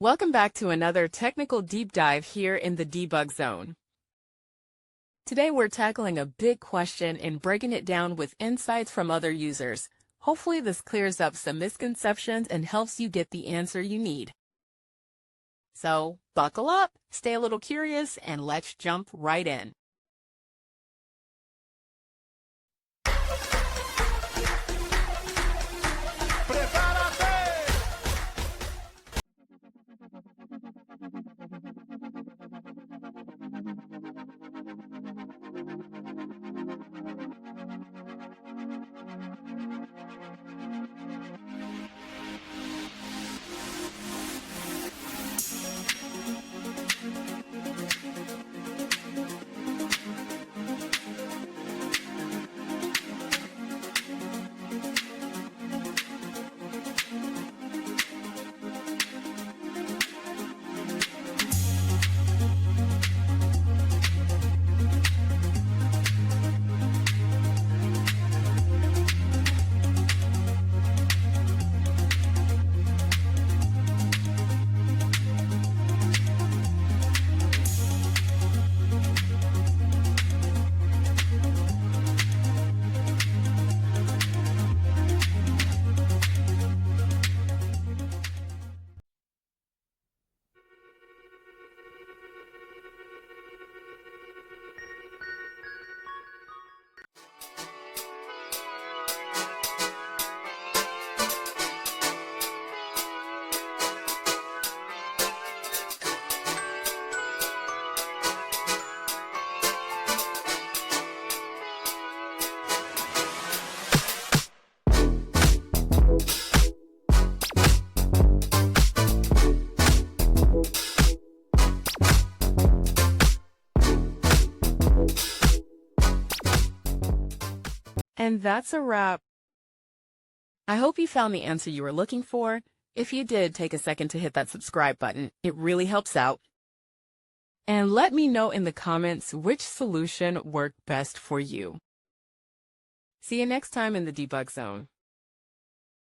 Welcome back to another technical deep dive here in the debug zone. Today we're tackling a big question and breaking it down with insights from other users. Hopefully this clears up some misconceptions and helps you get the answer you need. So, buckle up, stay a little curious, and let's jump right in. And that's a wrap. I hope you found the answer you were looking for. If you did, take a second to hit that subscribe button. It really helps out. And let me know in the comments which solution worked best for you. See you next time in the debug zone.